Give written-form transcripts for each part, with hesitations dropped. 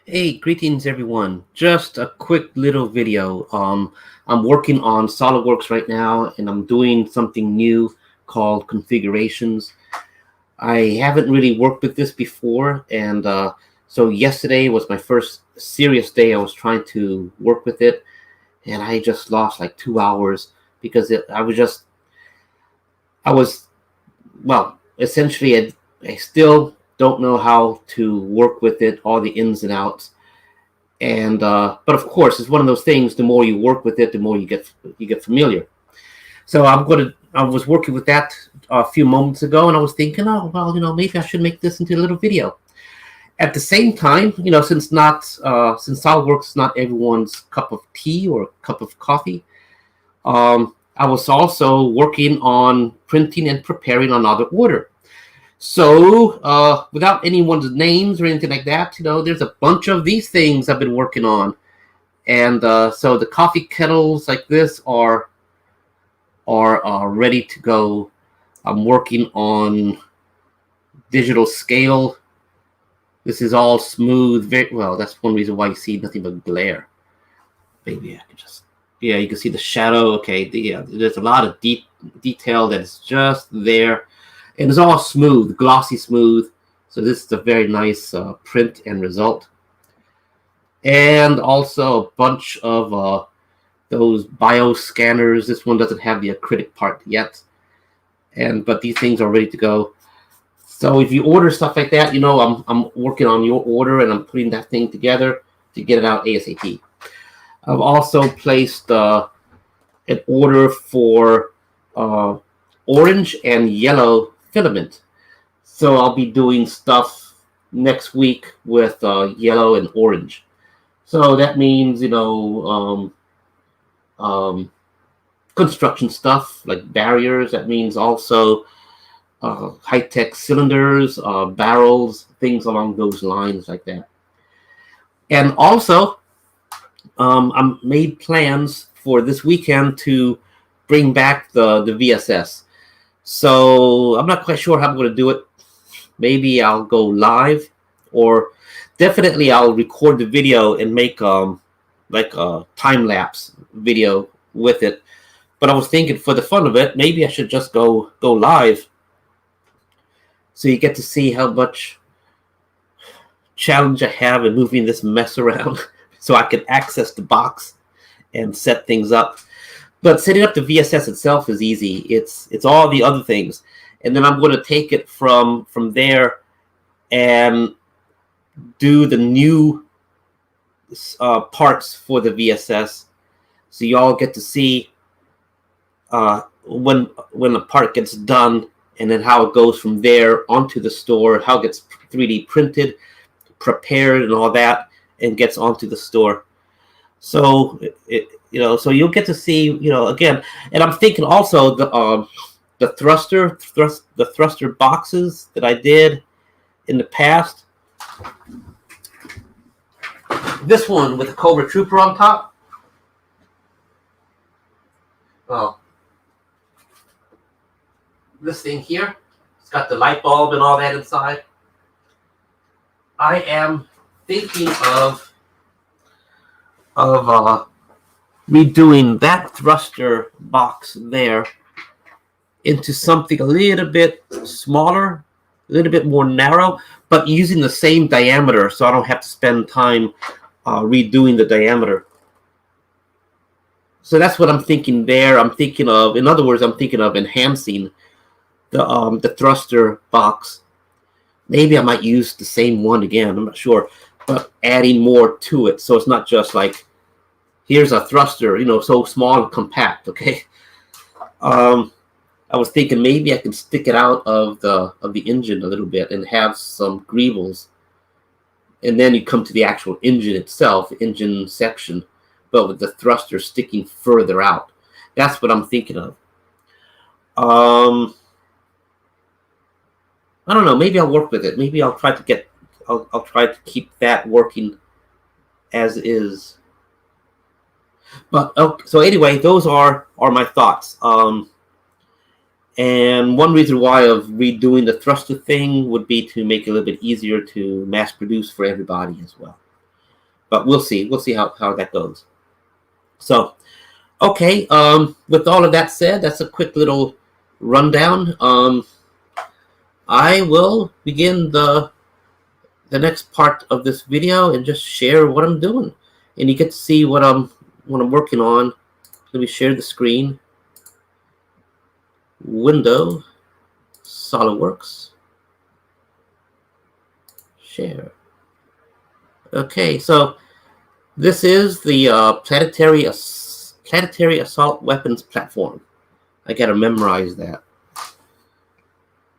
Hey, greetings everyone. Just a quick little video. I'm working on SolidWorks right now and I'm doing something new called configurations. I haven't really worked with this before, and so yesterday was my first serious day I was trying to work with it, and I just lost like 2 hours because I was, well, essentially I still don't know how to work with it, all the ins and outs. And but of course, it's one of those things. The more you work with it, the more you get familiar. So I was working with that a few moments ago, and I was thinking, oh well, maybe I should make this into a little video. At the same time, since SolidWorks is not everyone's cup of tea or cup of coffee, I was also working on printing and preparing another order. So, without anyone's names or anything like that, there's a bunch of these things I've been working on. And so the coffee kettles like this are ready to go. I'm working on digital scale. This is all smooth. Very well. That's one reason why you see nothing but glare. Maybe I can just, yeah, you can see the shadow. Okay, there's a lot of detail that's just there, and it's all smooth, glossy smooth. So this is a very nice print and result. And also a bunch of those bio scanners. This one doesn't have the acrylic part yet, but these things are ready to go. So if you order stuff like that, I'm working on your order and I'm putting that thing together to get it out ASAP. I've also placed an order for orange and yellow filament. So I'll be doing stuff next week with yellow and orange. So that means, construction stuff like barriers. That means also high-tech cylinders, barrels, things along those lines like that. And also, I made plans for this weekend to bring back the VSS. So I'm not quite sure how I'm going to do it. Maybe I'll go live, or definitely I'll record the video and make like a time-lapse video with it. But I was thinking, for the fun of it, maybe I should just go live, so you get to see how much challenge I have in moving this mess around so I can access the box and set things up. But setting up the VSS itself is easy. It's all the other things. And then I'm going to take it from there and do the new parts for the VSS. So you all get to see when the part gets done, and then how it goes from there onto the store, how it gets 3D printed, prepared, and all that, and gets onto the store. So so you'll get to see, again. And I'm thinking also the thruster boxes that I did in the past. This one with the Cobra Trooper on top. Oh. This thing here, it's got the light bulb and all that inside. I am thinking of redoing that thruster box there into something a little bit smaller, a little bit more narrow, but using the same diameter, so I don't have to spend time redoing the diameter. So that's what I'm thinking there. I'm thinking of, in other words, I'm thinking of enhancing the thruster box. Maybe I might use the same one again, I'm not sure, but adding more to it, so it's not just like, here's a thruster, so small and compact. Okay. I was thinking maybe I can stick it out of the engine a little bit and have some greebles, and then you come to the actual engine itself, engine section, but with the thruster sticking further out. That's what I'm thinking of. I don't know. Maybe I'll work with it. Maybe I'll try to keep that working as is. But okay, so anyway, those are my thoughts. And one reason why of redoing the thruster thing would be to make it a little bit easier to mass produce for everybody as well. but we'll see. We'll see how that goes. So, okay. With all of that said, that's a quick little rundown. I will begin the next part of this video and just share what I'm doing, and you get to see what I'm working on. Let me share the screen. Window, SolidWorks, share. Okay, so this is the planetary assault weapons platform. I gotta memorize that,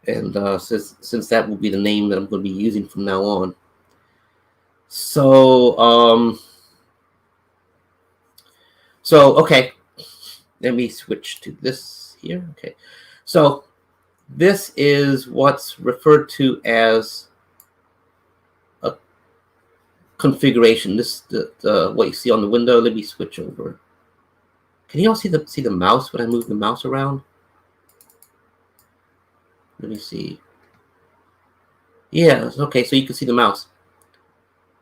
and since that will be the name that I'm going to be using from now on. So okay, let me switch to this here. Okay, so this is what's referred to as a configuration. This the what you see on the window. Let me switch over. Can you all see the mouse when I move the mouse around? Let me see. Yeah, okay, so you can see the mouse.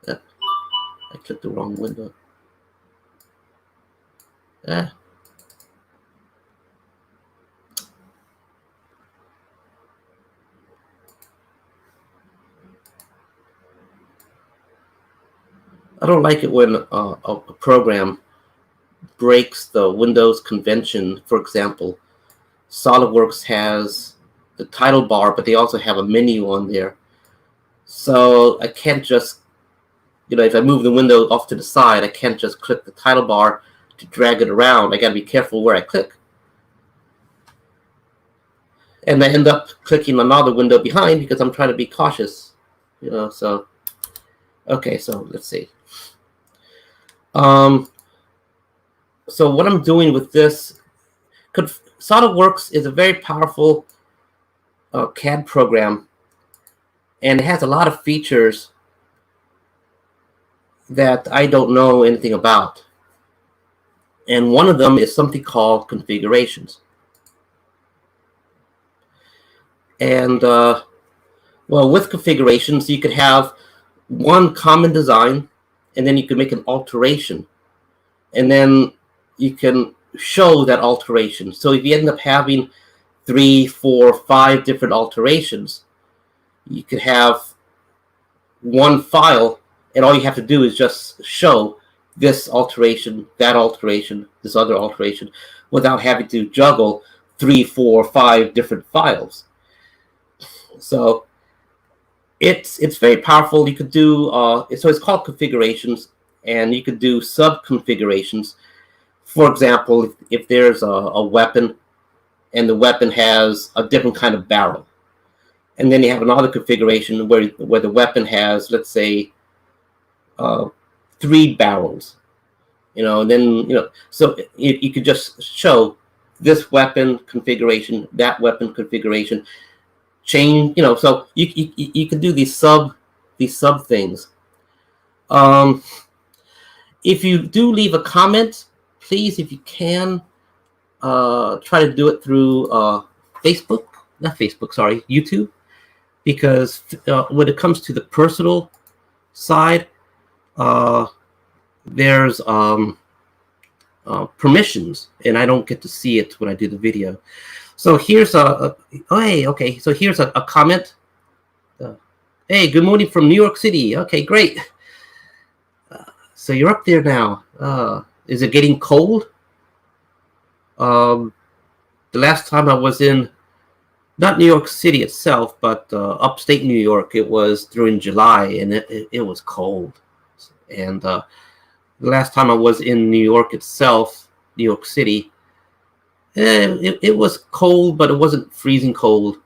I clicked the wrong window. I don't like it when a program breaks the Windows convention. For example, SolidWorks has the title bar, but they also have a menu on there. So I can't just, if I move the window off to the side, I can't just click the title bar to drag it around. I got to be careful where I click. And I end up clicking another window behind because I'm trying to be cautious, so. Okay, so let's see. So what I'm doing with this, SolidWorks is a very powerful CAD program, and it has a lot of features that I don't know anything about. And one of them is something called configurations. And well, with configurations, you could have one common design, and then you can make an alteration, and then you can show that alteration. So if you end up having 3, 4, 5 different alterations, you could have one file, and all you have to do is just show this alteration, that alteration, this other alteration, without having to juggle 3, 4, 5 different files. So it's very powerful. You could do so it's called configurations, and you could do sub configurations. For example, if there's a weapon, and the weapon has a different kind of barrel, and then you have another configuration where the weapon has, let's say, 3 barrels, and then so you could just show this weapon configuration, that weapon configuration, change, so you can do these sub things. If you do leave a comment, please, if you can, try to do it through YouTube, because when it comes to the personal side, there's permissions, and I don't get to see it when I do the video. So here's okay. So here's a comment. Hey, good morning from New York City. Okay, great. So you're up there now. Is it getting cold? The last time I was in, not New York City itself, but upstate New York, it was during July, and it was cold. And the last time I was in New York itself, New York City, it was cold, but it wasn't freezing cold.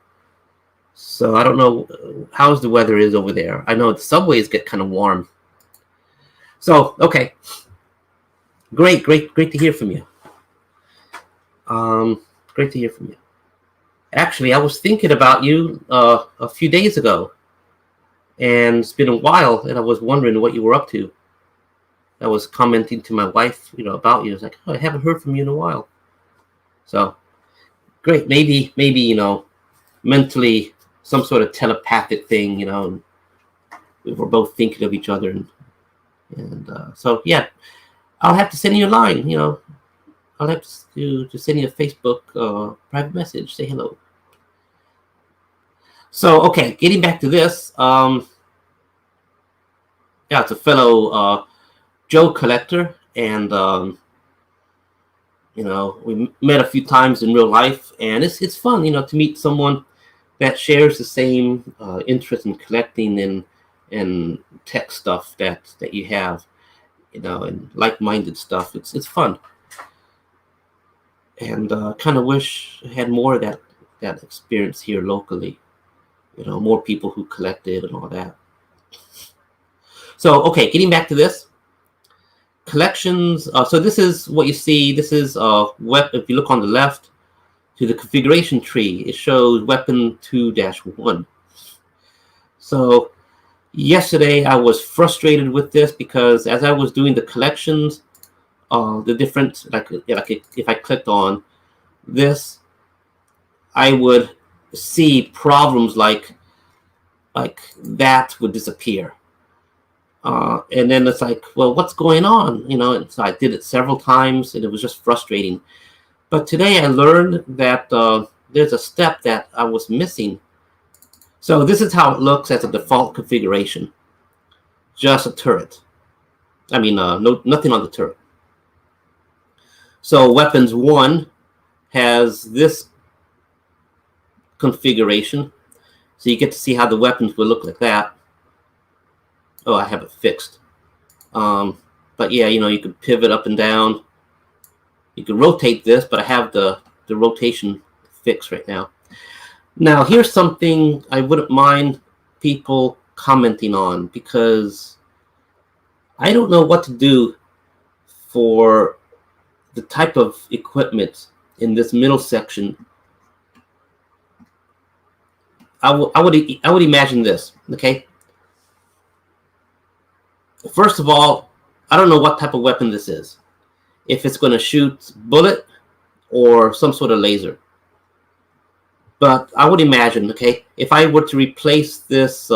So I don't know how's the weather is over there. I know the subways get kind of warm. So, okay. Great to hear from you. Great to hear from you. Actually, I was thinking about you a few days ago, and it's been a while, and I was wondering what you were up to. I was commenting to my wife, about you. I was like, oh, I haven't heard from you in a while. So, great. Maybe, mentally, some sort of telepathic thing, we were both thinking of each other. And And so yeah, I'll have to send you a line. I'll have to send you a Facebook private message. Say hello. So okay, getting back to this. Yeah, it's a fellow Joe collector, and we met a few times in real life, and it's fun, to meet someone that shares the same interest in collecting and tech stuff that you have, and like-minded stuff. It's fun, and kind of wish I had more of that experience here locally. More people who collected and all that. So okay, getting back to this. Collections. So this is what you see. This is if you look on the left to the configuration tree, it shows weapon 2-1. So yesterday I was frustrated with this because as I was doing the collections, the different like if I clicked on this, I would see problems like that would disappear. And then it's like, well, what's going on? And so I did it several times, and it was just frustrating. But today I learned that there's a step that I was missing. So this is how it looks as a default configuration. Just a turret. I mean, nothing on the turret. So weapons 1 has this configuration. So you get to see how the weapons will look like that. Oh, I have it fixed. But yeah, you can pivot up and down. You can rotate this, but I have the rotation fixed right now. Now, here's something I wouldn't mind people commenting on, because I don't know what to do for the type of equipment in this middle section. I would imagine this, okay? First of all, I don't know what type of weapon this is. If it's going to shoot bullet or some sort of laser. But I would imagine, okay, if I were to replace this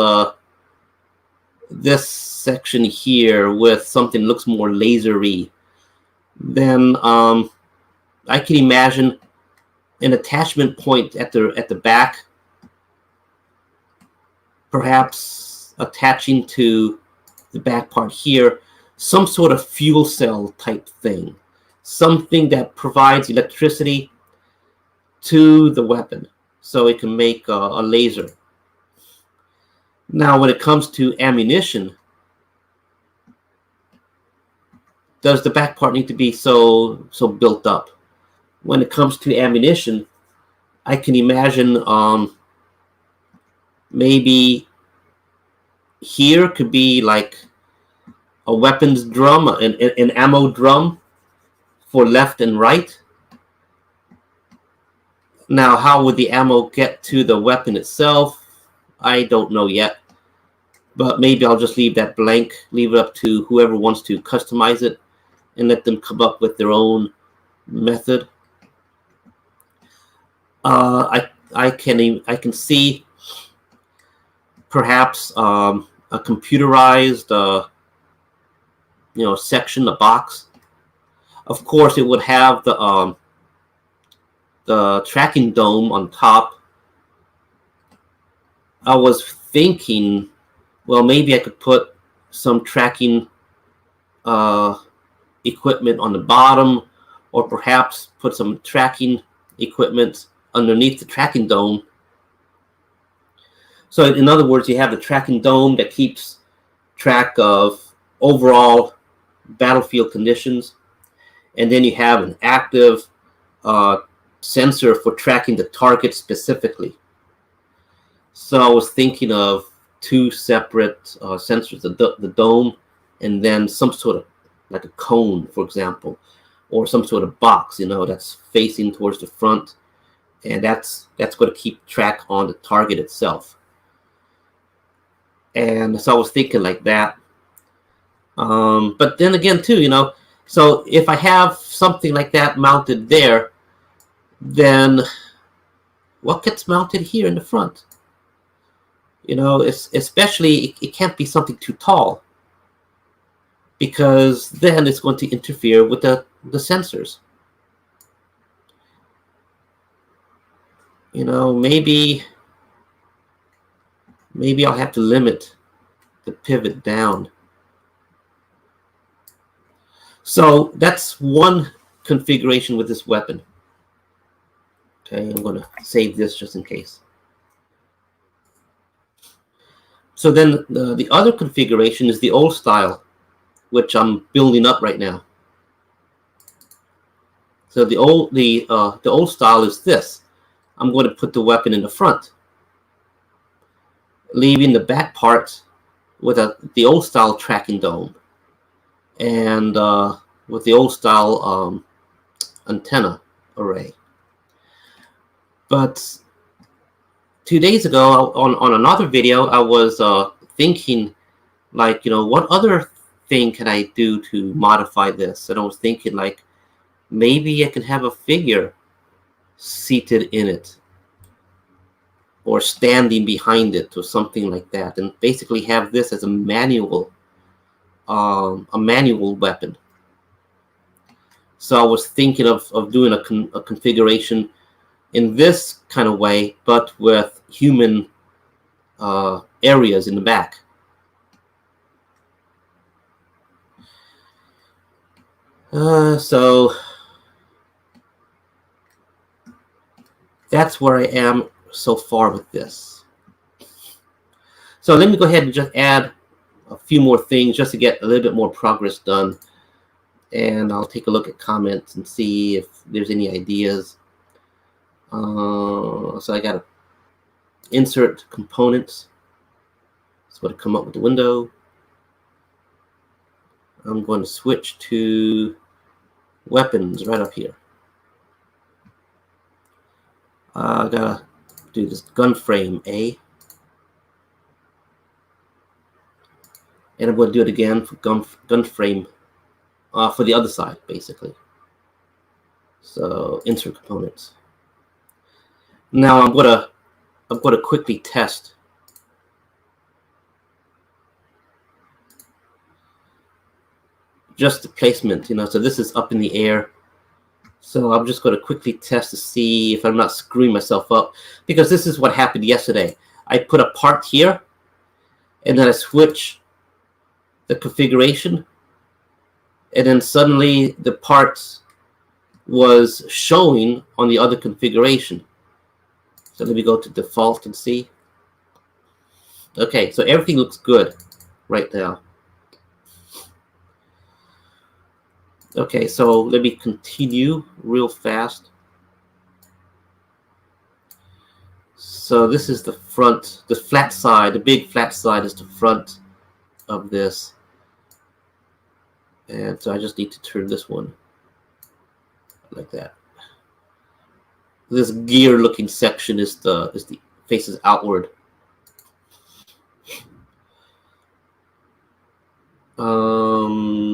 this section here with something that looks more lasery, then I can imagine an attachment point at the back, perhaps attaching to the back part here, some sort of fuel cell type thing, something that provides electricity to the weapon so it can make a laser. Now, when it comes to ammunition, does the back part need to be so built up? When it comes to ammunition, I can imagine maybe here could be like a weapons drum, an ammo drum for left and right. Now, how would the ammo get to the weapon itself? I don't know yet. But maybe I'll just leave that blank, leave it up to whoever wants to customize it and let them come up with their own method. I can see perhaps a computerized section, a box. Of course, it would have the tracking dome on top. I was thinking, well, maybe I could put some tracking equipment on the bottom, or perhaps put some tracking equipment underneath the tracking dome. So in other words, you have the tracking dome that keeps track of overall battlefield conditions, and then you have an active sensor for tracking the target specifically. So I was thinking of two separate sensors, the dome, and then some sort of like a cone, for example, or some sort of box, that's facing towards the front, and that's going to keep track on the target itself. And so I was thinking like that. But then again, too, so if I have something like that mounted there, then what gets mounted here in the front? Especially it can't be something too tall. because then it's going to interfere with the sensors. You know, maybe I'll have to limit the pivot down. So that's one configuration with this weapon. Okay, I'm going to save this just in case. So then the other configuration is the old style, which I'm building up right now. So the old style is this. I'm going to put the weapon in the front, leaving the back part with the old style tracking dome and with the old style antenna array. But 2 days ago on another video, I was thinking, like, you know, what other thing can I do to modify this? And I was thinking, like, maybe I can have a figure seated in it or standing behind it or something like that, and basically have this as a manual weapon. So I was thinking of doing a configuration in this kind of way, but with human areas in the back. So that's where I am so far with this. So let me go ahead and just add a few more things just to get a little bit more progress done. And I'll take a look at comments and see if there's any ideas. So I got to insert components. So to come up with the window, I'm going to switch to weapons right up here. I gotta do this gun frame A, and I'm going to do it again for gun frame for the other side, basically. So insert components. Now I'm going to quickly test just the placement. You know, so this is up in the air. So I'm just going to quickly test to see if I'm not screwing myself up, because this is what happened yesterday. I put a part here, and then I switch the configuration, and then suddenly the part was showing on the other configuration. So let me go to default and see. Okay, so everything looks good right now. Okay, so let me continue real fast. So this is the front, the flat side, the big flat side is the front of this. And so I just need to turn this one like that. This gear looking section is the faces outward.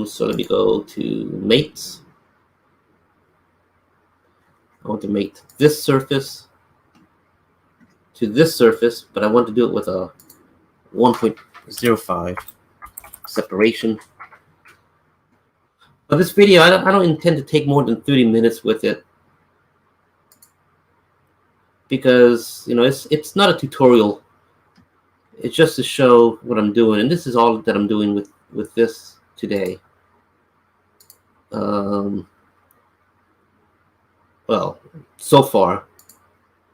So let me go to mates. I want to mate this surface to this surface, but I want to do it with a 1.05 separation. But this video, I don't intend to take more than 30 minutes with it, because, you know, it's not a tutorial. It's just to show what I'm doing, and this is all that I'm doing with this today. Well, so far,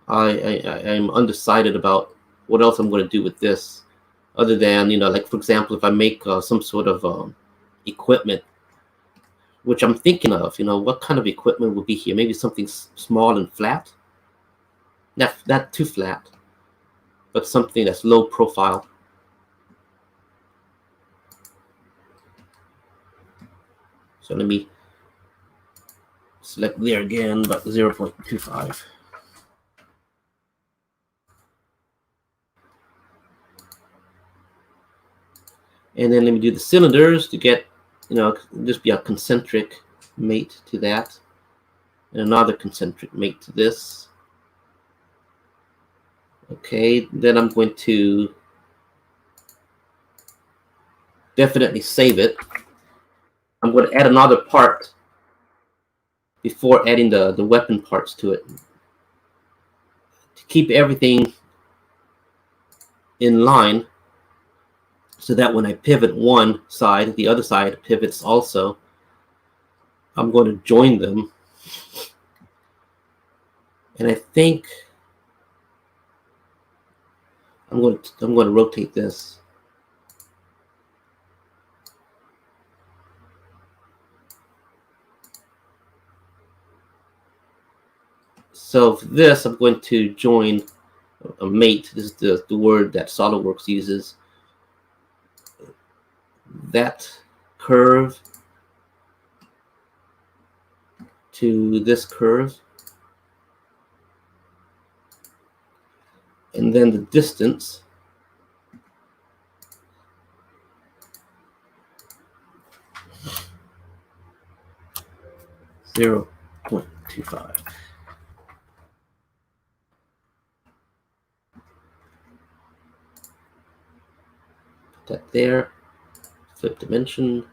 I'm undecided about what else I'm going to do with this, other than, you know, like, for example, if I make some sort of equipment, which I'm thinking of, you know, what kind of equipment will be here? Maybe something small and flat, not too flat, but something that's low profile. So let me select there again, but 0.25. And then let me do the cylinders to get, you know, just be a concentric mate to that, and another concentric mate to this. Okay, then I'm going to definitely save it. I'm going to add another part before adding the weapon parts to it, to keep everything in line, so that when I pivot one side, the other side pivots also. I'm going to join them, and I think I'm going to rotate this. So for this, I'm going to join a mate. This is the word that SolidWorks uses. That curve to this curve, and then the distance (0.25). Put that there. Flip dimension.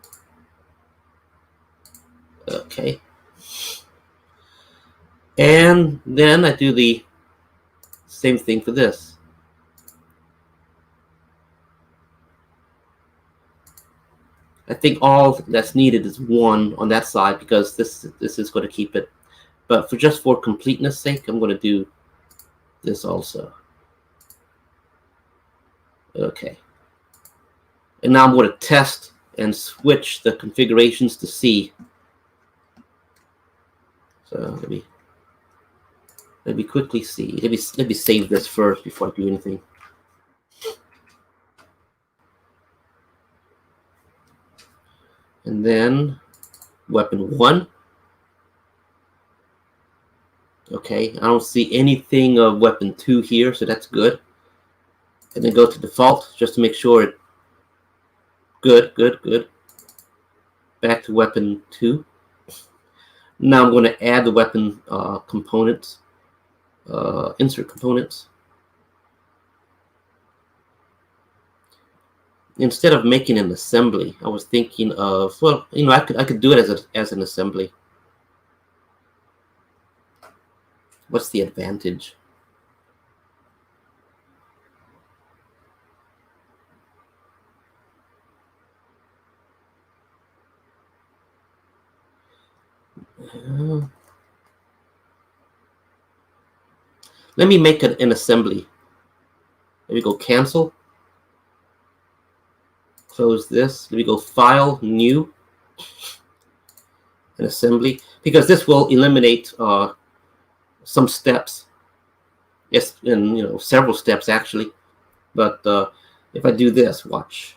Okay. And then I do the same thing for this. I think all that's needed is one on that side, because this is going to keep it. But just for completeness sake, I'm going to do this also. Okay. And now I'm going to test and switch the configurations to see. So let me quickly see. Let me save this first before I do anything. And then weapon 1. Okay, I don't see anything of weapon 2 here, so that's good. And then go to default just to make sure it. Good. Back to weapon 2. Now I'm going to add the weapon components, insert components. Instead of making an assembly, I was thinking of, well, you know, I could do it as an assembly. What's the advantage? Let me make an assembly. Let me go cancel. Close this. Let me go file, new, an assembly, because this will eliminate some steps. Yes, and you know, several steps actually. But if I do this, watch.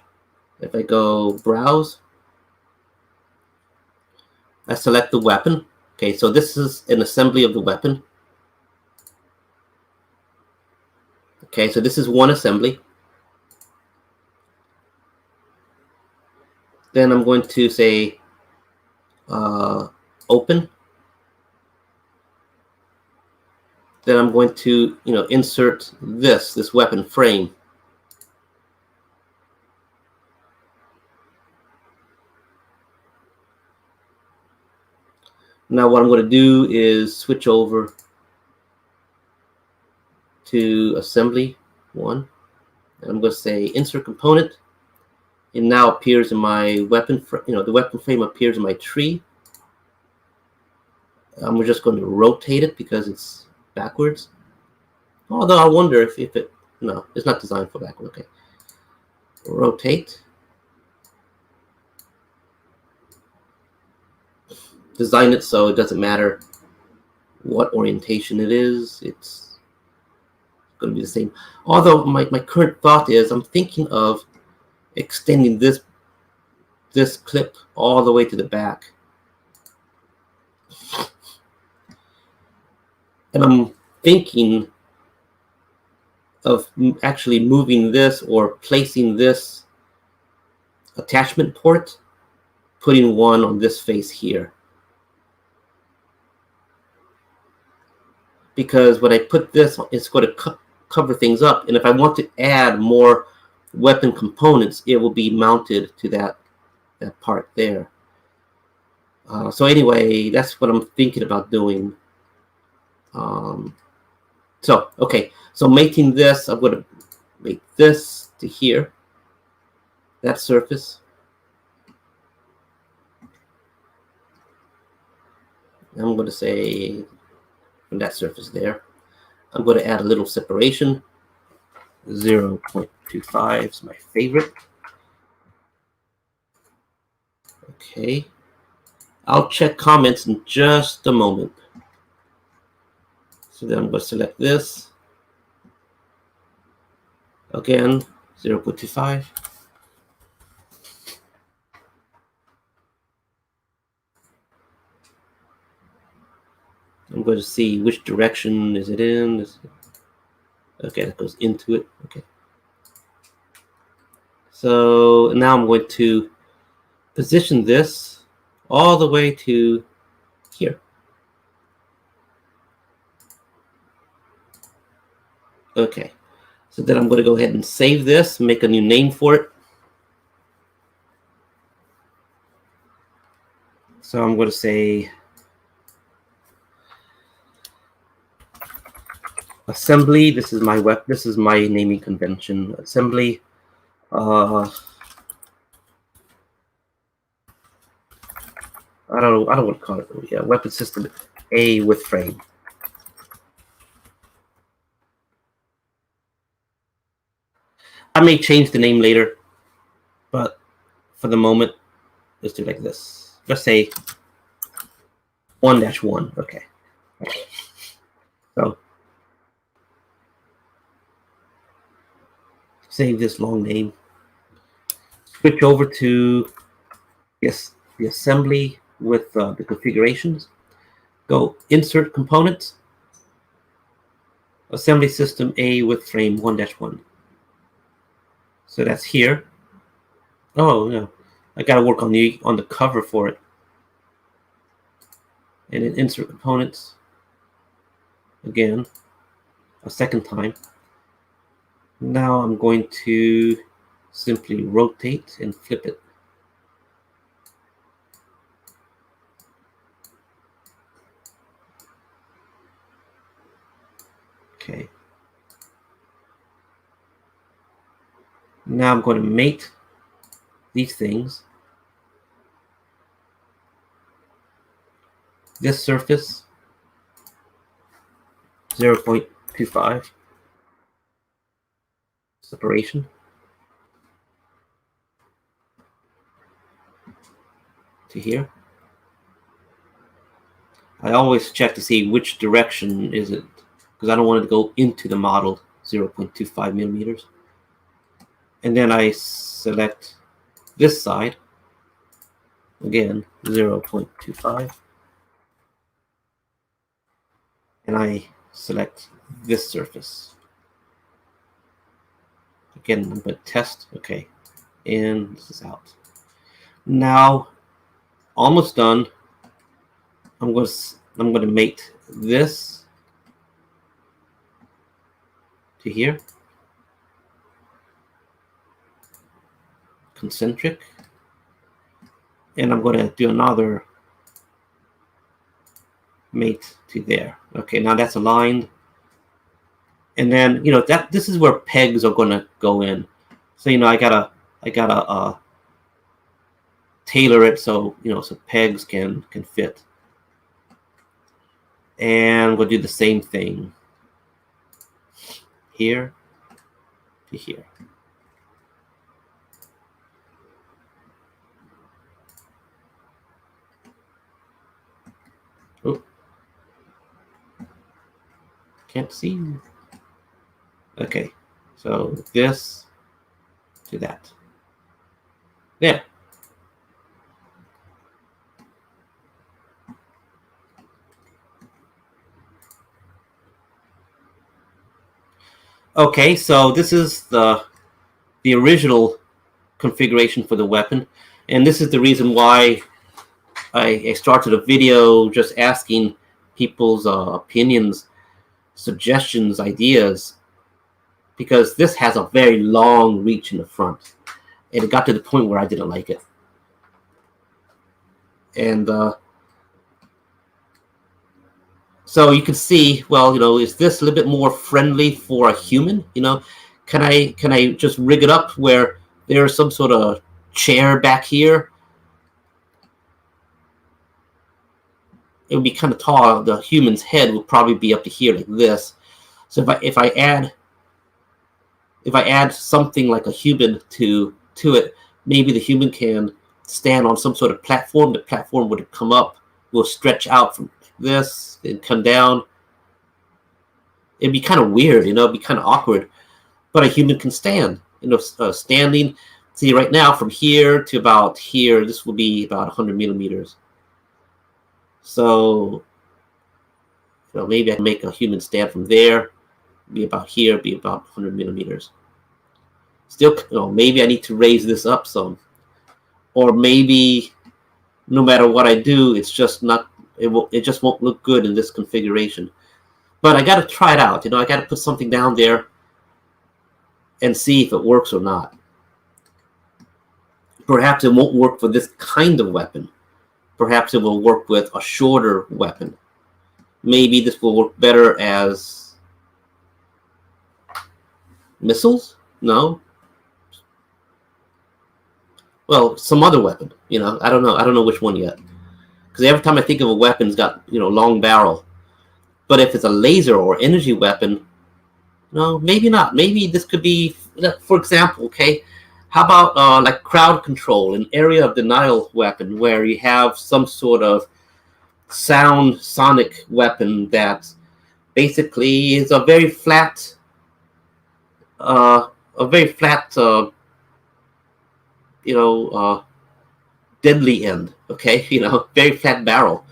If I go browse, I select the weapon. Okay, so this is an assembly of the weapon. Okay, so this is one assembly. Then I'm going to say open. Then I'm going to, you know, insert this weapon frame. Now what I'm going to do is switch over to assembly 1. And I'm going to say insert component. It now appears in my weapon, you know, the weapon frame appears in my tree. We're just going to rotate it because it's backwards. Although I wonder if it, no, it's not designed for backward. Okay. Rotate. Design it so it doesn't matter what orientation it is. It's going to be the same. Although my current thought is I'm thinking of extending this clip all the way to the back. And I'm thinking of actually moving this or placing this attachment port, putting one on this face here. Because when I put this, it's going to cover things up. And if I want to add more weapon components, it will be mounted to that part there. So anyway, that's what I'm thinking about doing. Okay, so making this, I'm going to make this to here, that surface. I'm going to say from that surface there, I'm going to add a little separation. 0.25 is my favorite. Okay. I'll check comments in just a moment. So then I'm going to select this. Again, 0.25. I'm going to see which direction is it in. Okay, that goes into it. Okay. So now I'm going to position this all the way to here. Okay. So then I'm going to go ahead and save this, make a new name for it. So I'm going to say assembly. This is my This is my naming convention. Assembly. I don't know. I don't want to call it. Yeah, weapon system A with frame. I may change the name later, but for the moment, let's do it like this. Let's say 1-1. Okay. So save this long name. Switch over to yes, the assembly with the configurations. Go insert components. Assembly system A with frame 1-1. So that's here. Oh no, I gotta work on the cover for it. And then insert components again a second time. Now I'm going to simply rotate and flip it. Okay. Now I'm going to mate these things. This surface, 0.25 separation. To here. I always check to see which direction is it, because I don't want it to go into the model, 0.25 millimeters. And then I select this side, again, 0.25. And I select this surface. Again, I'm going to test. Okay, and this is out. Now, almost done. I'm going to mate this to here. Concentric. And I'm going to do another mate to there. Okay, now that's aligned. And then, this is where pegs are going to go in. So, I gotta tailor it so, so pegs can fit. And we'll do the same thing here to here. Oh, can't see. Okay, so this to that. There. Okay, so this is the original configuration for the weapon, and this is the reason why I started a video just asking people's opinions, suggestions, ideas, because this has a very long reach in the front, and it got to the point where I didn't like it. And so you can see, well, is this a little bit more friendly for a human? Can I just rig it up where there's some sort of chair back here? It would be kind of tall. The human's head would probably be up to here like this. So if I add something like a human to it, maybe the human can stand on some sort of platform. The platform would come up, will stretch out from this and come down. It'd be kind of weird, it'd be kind of awkward. But a human can stand, standing. See, right now from here to about here, this will be about 100 millimeters. So, maybe I can make a human stand from there, be about here, be about 100 millimeters. Still, maybe I need to raise this up some, or maybe no matter what I do, it's just not. It just won't look good in this configuration. But I got to try it out. I got to put something down there and see if it works or not. Perhaps it won't work for this kind of weapon. Perhaps it will work with a shorter weapon. Maybe this will work better as missiles? No. Well, some other weapon. I don't know. I don't know which one yet. Because every time I think of a weapon, it's got, long barrel. But if it's a laser or energy weapon, no, maybe not. Maybe this could be, for example, okay, how about like crowd control, an area of denial weapon where you have some sort of sonic weapon that basically is a very flat, deadly end, okay, very flat barrel.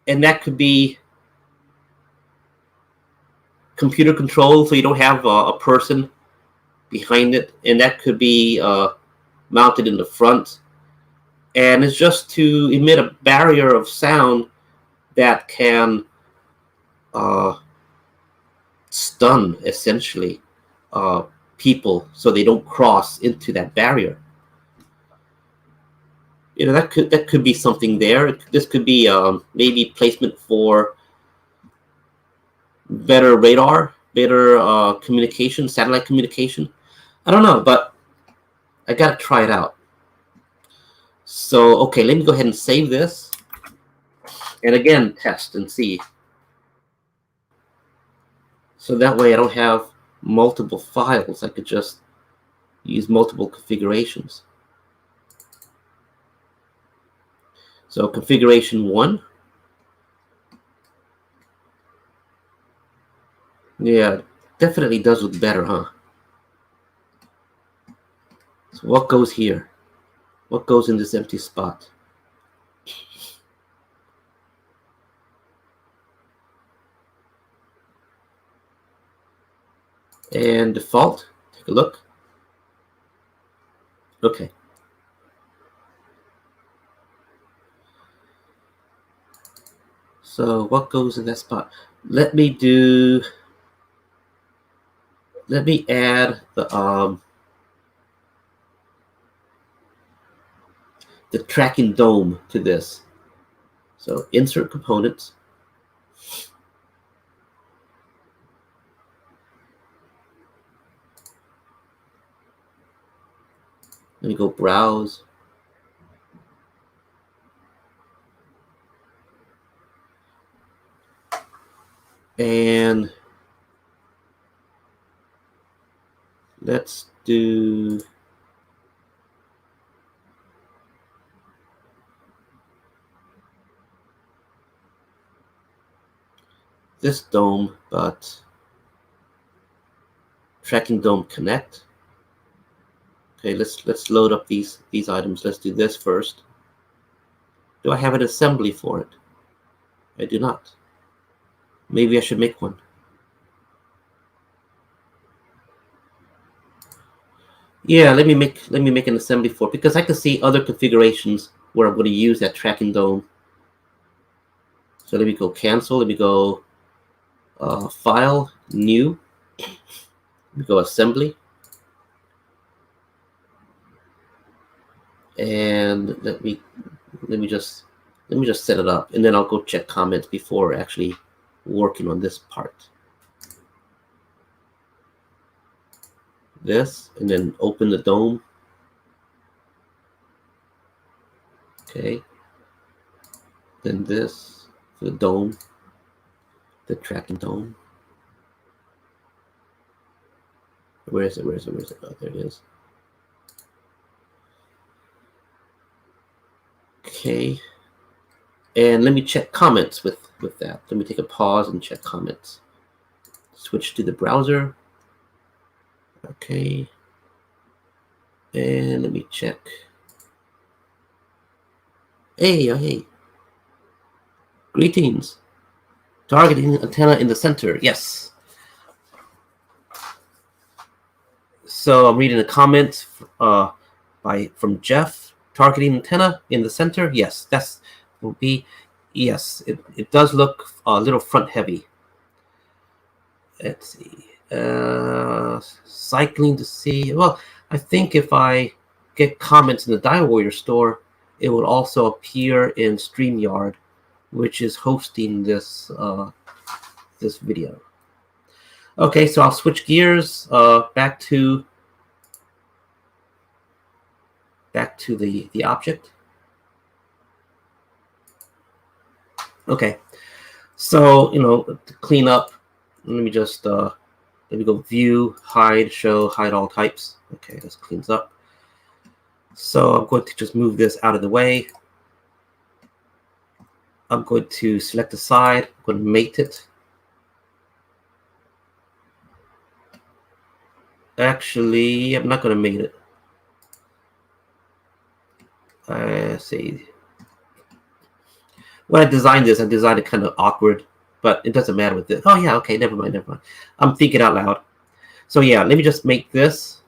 And that could be computer control, so you don't have a person behind it, and that could be mounted in the front, and it's just to emit a barrier of sound that can stun essentially people so they don't cross into that barrier. That could be something there. This could be maybe placement for better radar, better communication, satellite communication. I don't know, but I gotta try it out. So, okay, let me go ahead and save this. And again, test and see. So that way I don't have multiple files. I could just use multiple configurations. So configuration 1. Yeah, definitely does look better, huh? So what goes here? What goes in this empty spot? And default, take a look. Okay. So what goes in that spot? Let me add the tracking dome to this. So insert components. Let me go browse. And let's do this dome, but tracking dome connect. Okay, let's load up these items. Let's do this first. Do I have an assembly for it? I do not. Maybe I should make one. Yeah, let me make an assembly for it, because I can see other configurations where I'm going to use that tracking dome. So let me go cancel. Let me go file, new. Let me go assembly. And let me just set it up, and then I'll go check comments before actually working on this part. This, and then open the dome. Okay. Then this for the dome, the tracking dome. Where is it? Where is it? Where is it? Oh, there it is. Okay. And let me check comments with that. Let me take a pause and check comments. Switch to the browser. Okay. And let me check. Hey, oh, hey. Greetings. Targeting antenna in the center. Yes. So I'm reading the comments from Jeff. Targeting antenna in the center. Yes, that's will be. Yes, it does look a little front heavy. Let's see. Cycling to see. Well, I think if I get comments in the DioWarriors store, it will also appear in StreamYard, which is hosting this this video. Okay, so I'll switch gears back to the object. Okay, so to clean up, let me just let me go view, hide, show, hide all types. Okay, this cleans up. So I'm going to just move this out of the way. I'm going to select the side. I'm going to mate it. Actually, I'm not going to mate it. See. When I designed this, I designed it kind of awkward, but it doesn't matter with this. Oh yeah, okay, never mind. I'm thinking out loud. So yeah, let me just make this.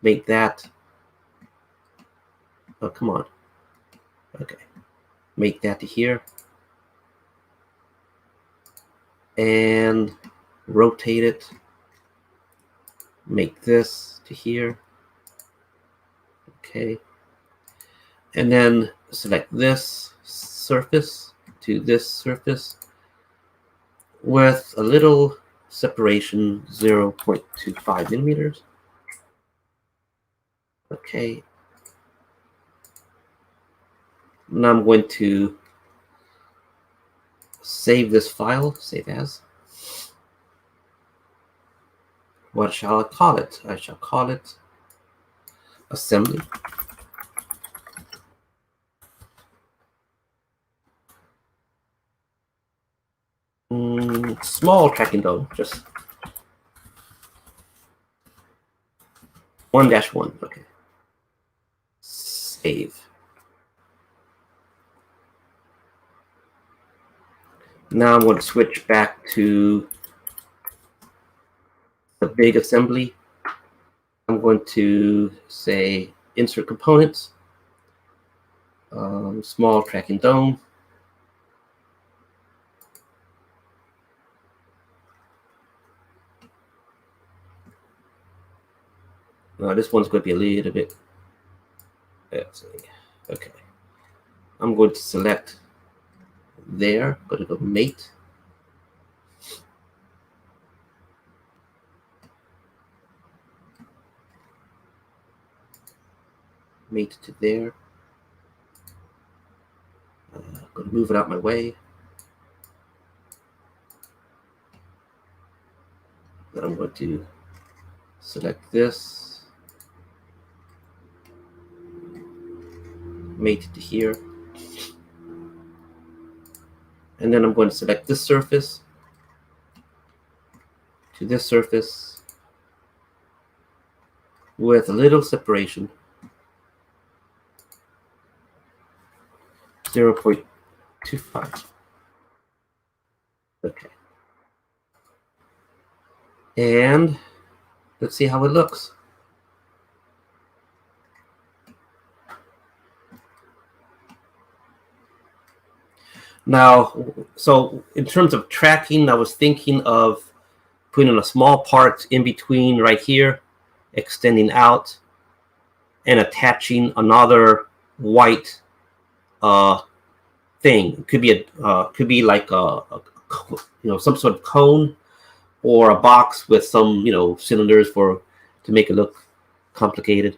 Make that. Oh, come on. Okay. Make that to here. And rotate it. Make this to here. Okay. And then select this surface to this surface with a little separation, 0.25 millimeters. Okay. Now I'm going to save this file, save as. What shall I call it? I shall call it assembly. Small tracking dome, just 1-1. Okay. Save. Now I'm going to switch back to the big assembly. I'm going to say insert components, small tracking dome. This one's going to be a little bit. Let's see. Okay. I'm going to select there. I'm going to go mate. Mate to there. I'm going to move it out my way. Then I'm going to select this. Mate to here. And then I'm going to select this surface to this surface with a little separation, 0.25. Okay. And let's see how it looks. Now, so in terms of tracking, I was thinking of putting a small part in between right here, extending out, and attaching another white thing. It could be like some sort of cone, or a box with some cylinders to make it look complicated.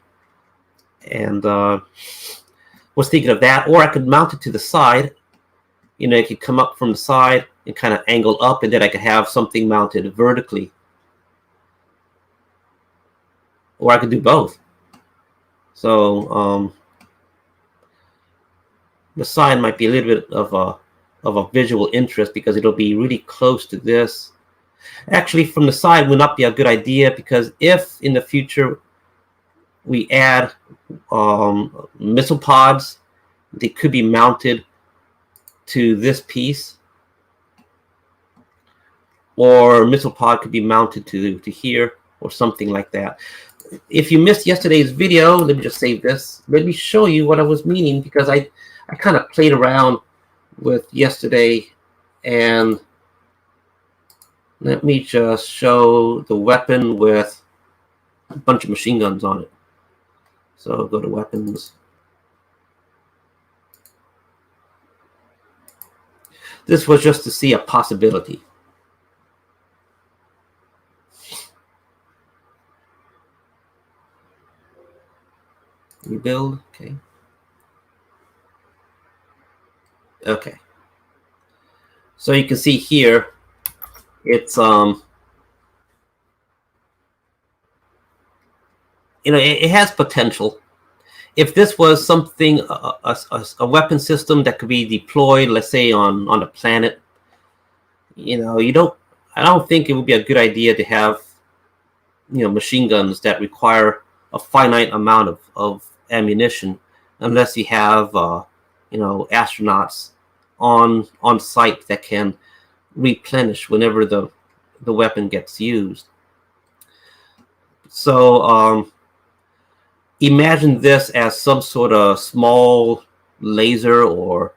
And was thinking of that, or I could mount it to the side. It could come up from the side and kind of angle up, and then I could have something mounted vertically. Or I could do both. So the side might be a little bit of a visual interest, because it'll be really close to this. Actually, from the side would not be a good idea, because if in the future we add missile pods, they could be mounted to this piece, or missile pod could be mounted to here, or something like that. If you missed yesterday's video, let me just save this. Let me show you what I was meaning, because I kind of played around with yesterday, and let me just show the weapon with a bunch of machine guns on it. So go to weapons. This was just to see a possibility. Rebuild, okay. Okay. So you can see here, it's it has potential. If this was something, a weapon system that could be deployed, let's say on a planet, I don't think it would be a good idea to have machine guns that require a finite amount of ammunition, unless you have astronauts on site that can replenish whenever the weapon gets used. So imagine this as some sort of small laser, or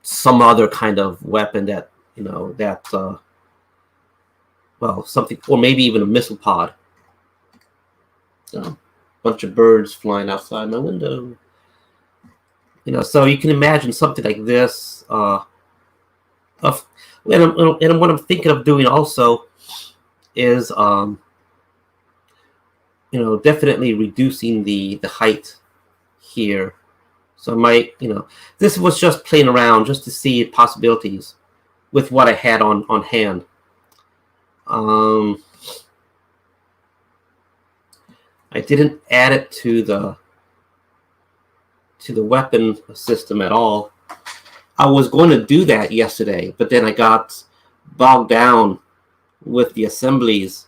some other kind of weapon that something, or maybe even a missile pod. So, a bunch of birds flying outside my window. So you can imagine something like this. And what I'm thinking of doing also is, definitely reducing the height here. So I might, this was just playing around just to see possibilities with what I had on hand. I didn't add it to the weapon system at all. I was going to do that yesterday, but then I got bogged down with the assemblies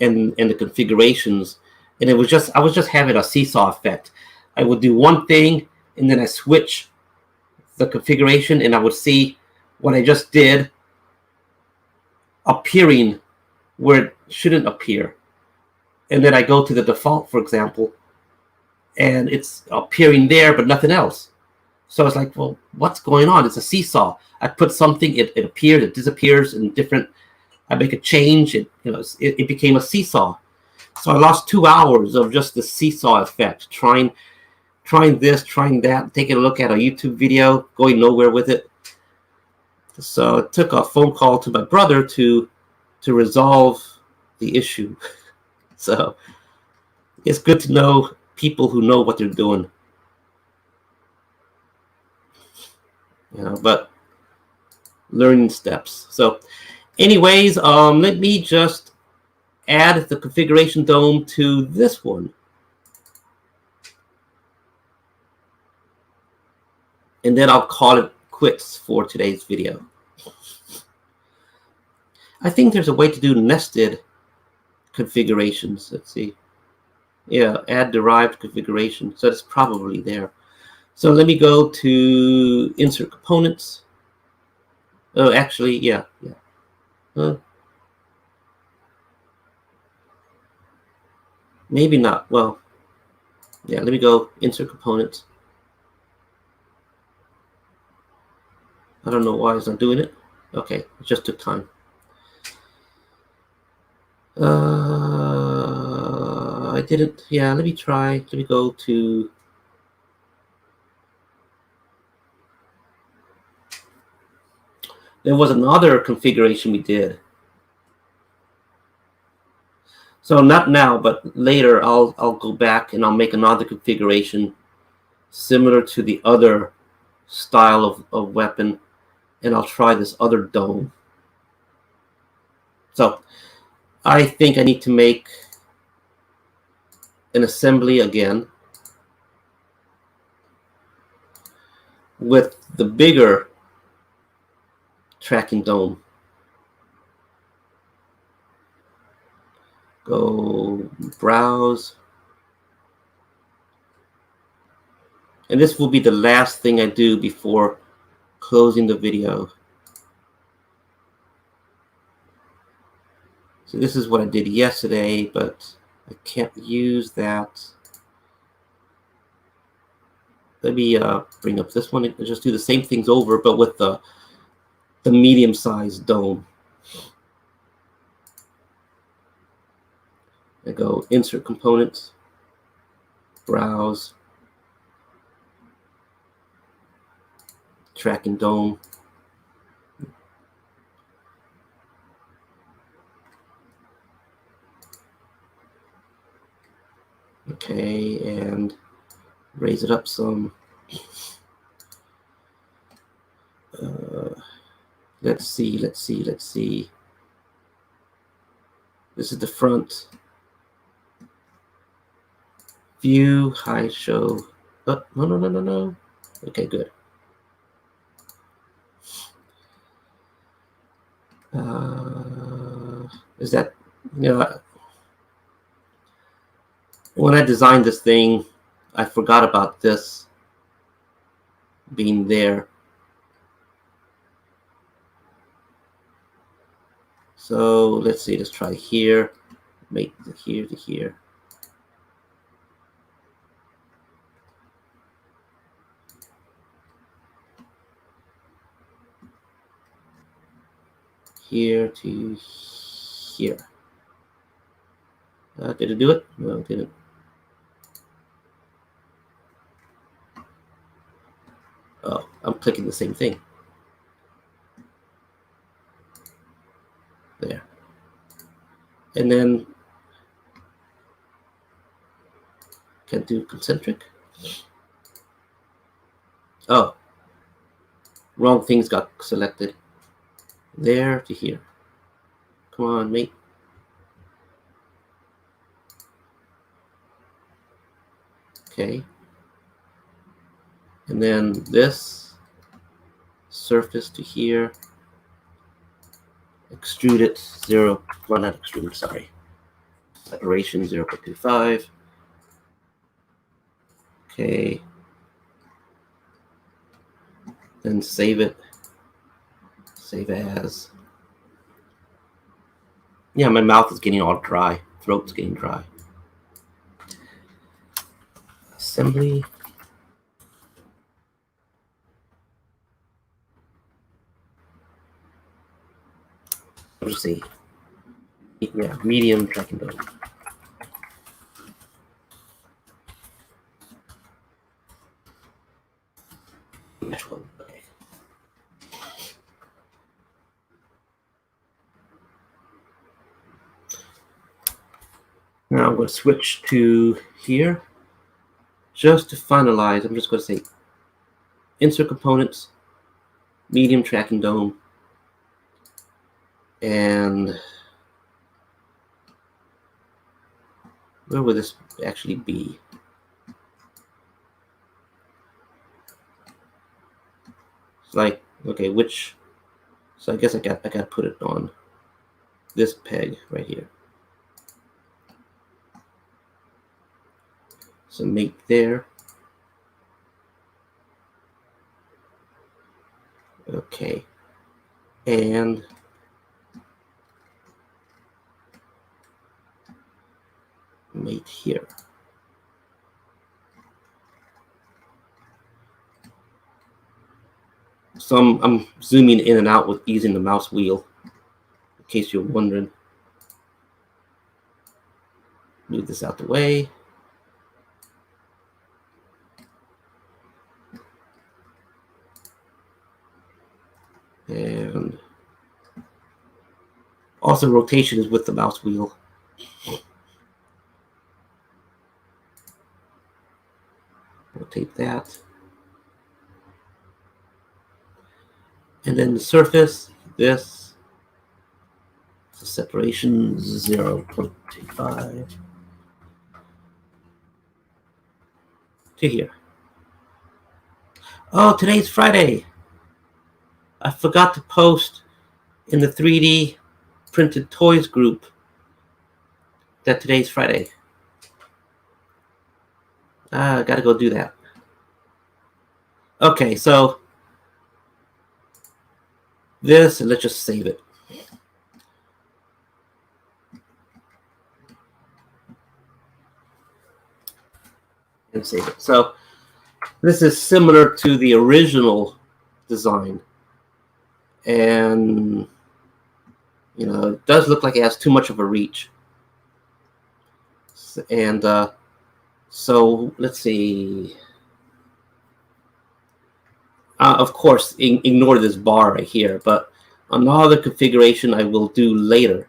and the configurations, and I was just having a seesaw effect. I would do one thing, and then I switch the configuration, and I would see what I just did appearing where it shouldn't appear. And then I go to the default, for example, and it's appearing there, but nothing else. So I was like, well, what's going on? It's a seesaw. I put something, it appears, it disappears in different. I make a change, it became a seesaw. So I lost 2 hours of just the seesaw effect, trying this, trying that, taking a look at a YouTube video, going nowhere with it. So it took a phone call to my brother to resolve the issue. So it's good to know people who know what they're doing. But learning steps. So anyways, let me just add the configuration dome to this one. And then I'll call it quits for today's video. I think there's a way to do nested configurations. Let's see. Yeah, add derived configuration. So it's probably there. So let me go to insert components. Oh, actually, yeah. Maybe not. Well, yeah, let me go insert components. I don't know why it's not doing it. Okay, it just took time. I didn't. Yeah, let me try. Let me go to. There was another configuration we did. So not now, but later I'll go back and I'll make another configuration similar to the other style of weapon, and I'll try this other dome. So I think I need to make an assembly again with the bigger tracking dome. Go browse. And this will be the last thing I do before closing the video. So this is what I did yesterday, but I can't use that. Let me bring up this one and just do the same things over, but with the medium-sized dome. I go insert components, browse, tracking dome. Okay, and raise it up some. Let's see. This is the front. View, hide, show. Oh, no. Okay, good. Is that, when I designed this thing, I forgot about this being there. So let's see, let's try here, make the here to here. Here to here. Did it do it? No, it didn't. Oh, I'm clicking the same thing. There. And then can do concentric. Oh, wrong things got selected. There to here. Come on, mate. Okay. And then this surface to here. Extrude it 0. Well, not extrude, sorry. Separation 0.25. Okay. Then save it. Save as. Yeah, my mouth is getting all dry. Throat's getting dry. Assembly. Let's see. Yeah, medium tracking dome. Okay. Now I'm going to switch to here. Just to finalize, I'm just going to say insert components, medium tracking dome, and where would this actually be? It's like, okay, which? So I guess I got to put it on this peg right here. So make there. Okay, and mate here. So I'm zooming in and out with using the mouse wheel, in case you're wondering. Move this out the way. And also rotation is with the mouse wheel. Rotate that. And then the surface, this, so separation 0.25 to here. Oh, today's Friday. I forgot to post in the 3D printed toys group that today's Friday. I gotta go do that. Okay, so this, and let's just save it. And save it. So this is similar to the original design. And, you know, it does look like it has too much of a reach. And so let's see. Of course, ignore this bar right here, but another configuration I will do later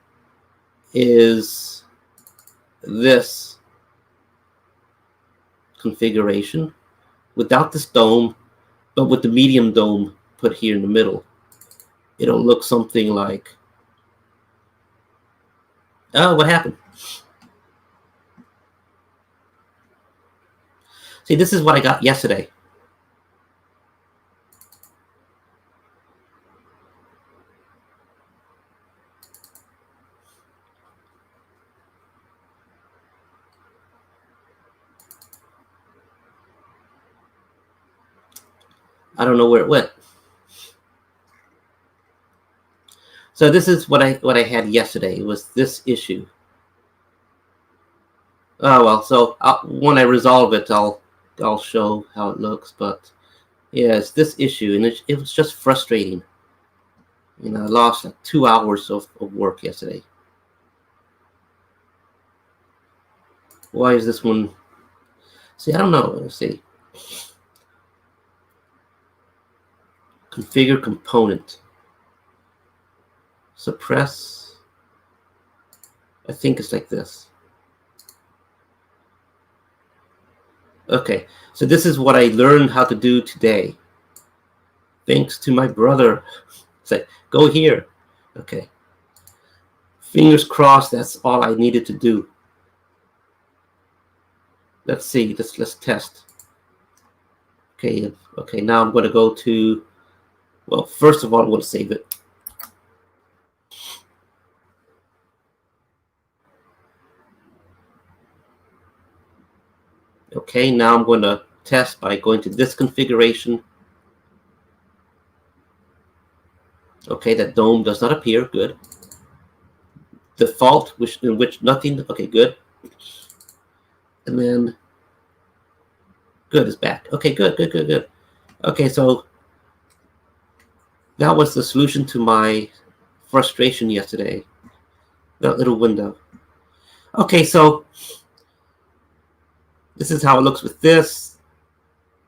is this configuration without this dome, but with the medium dome put here in the middle. It'll look something like, oh, what happened? See, this is what I got yesterday. I don't know where it went. So this is what I had yesterday. It was this issue. Oh well. So when I resolve it, I'll show how it looks. But yeah, it's this issue, and it was just frustrating. You know, I lost like 2 hours of work yesterday. Why is this one? See, I don't know. Let's see. Configure component. Suppress. I think it's like this. Okay, so this is what I learned how to do today. Thanks to my brother. Say, go here. Okay. Fingers crossed, that's all I needed to do. Let's see, let's test. Okay, now I'm going to go to, well, first of all, I'm going to save it. Okay, now I'm going to test by going to this configuration. Okay, that dome does not appear. Good. Default, in which nothing. Okay, good. And then, good, is back. Okay, good. Okay, so that was the solution to my frustration yesterday. That little window. Okay, so this is how it looks with this.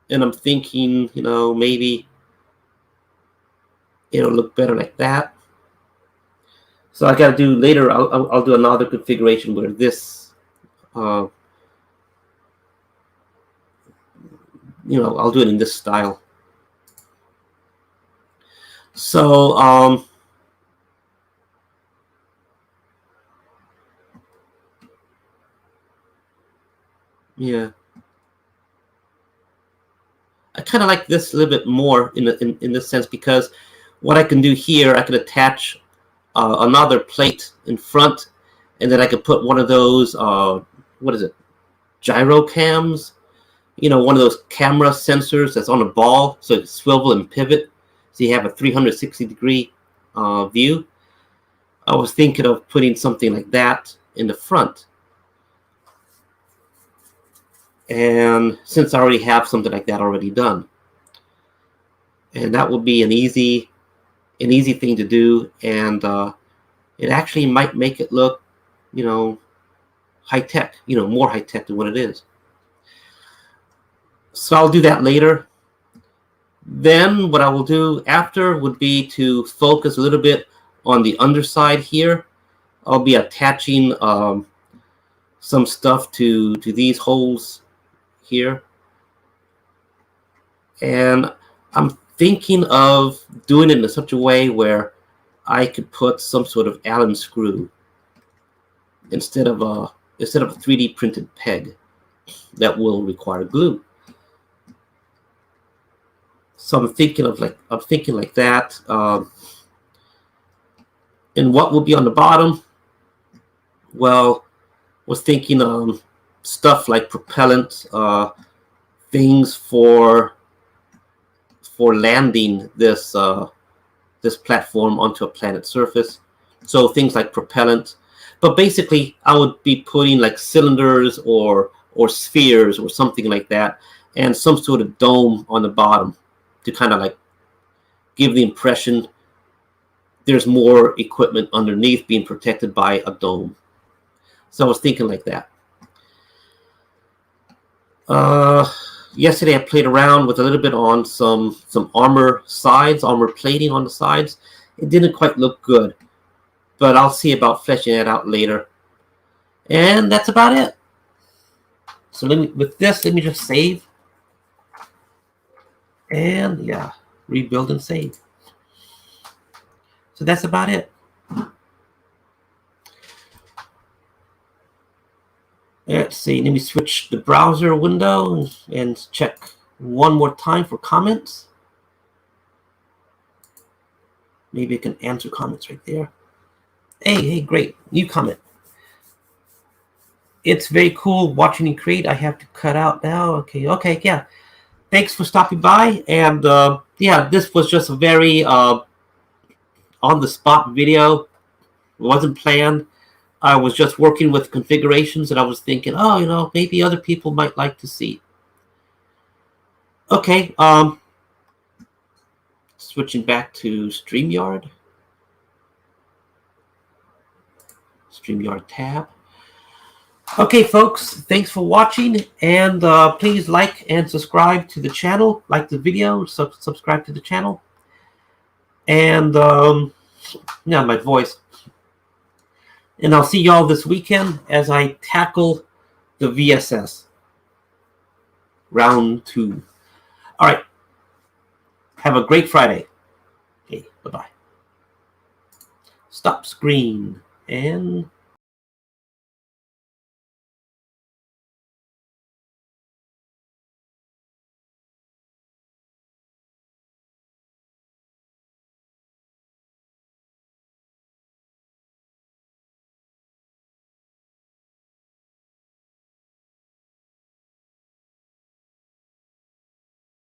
And I'm thinking, you know, maybe it'll look better like that. So I got to do later, I'll do another configuration where this, you know, I'll do it in this style. So, yeah. I kind of like this a little bit more in this sense, because what I can do here, I can attach another plate in front, and then I could put one of those, what is it, gyro cams? You know, one of those camera sensors that's on a ball, so it swivel and pivot, so you have a 360-degree view. I was thinking of putting something like that in the front. And since I already have something like that already done, and that would be an easy thing to do, and it actually might make it look, you know, high tech, more high tech than what it is. So I'll do that later. Then what I will do after would be to focus a little bit on the underside here. I'll be attaching some stuff to these holes here. And I'm thinking of doing it in such a way where I could put some sort of Allen screw instead of a 3D printed peg that will require glue. So I'm thinking like that. And what will be on the bottom? Well, was thinking stuff like propellant, things for landing this this platform onto a planet surface. So things like propellant. But basically, I would be putting like cylinders or spheres or something like that, and some sort of dome on the bottom to kind of like give the impression there's more equipment underneath being protected by a dome. So I was thinking like that. Yesterday I played around with a little bit on some armor plating on the sides. It didn't quite look good, but I'll see about fleshing it out later. And that's about it. So let me just save. And yeah, rebuild and save. So that's about it. Let's see, let me switch the browser window and check one more time for comments. Maybe I can answer comments right there. Hey, great, new comment. It's very cool watching you create. I have to cut out now. Okay, yeah. Thanks for stopping by. And yeah, this was just a very on-the-spot video. It wasn't planned. I was just working with configurations, and I was thinking, oh, maybe other people might like to see. Okay, switching back to StreamYard. StreamYard tab. Okay, folks, thanks for watching, and please like and subscribe to the channel. Like the video, subscribe to the channel. And yeah, my voice. And I'll see y'all this weekend as I tackle the VSS. Round 2. All right. Have a great Friday. Okay, bye-bye. Stop screen. And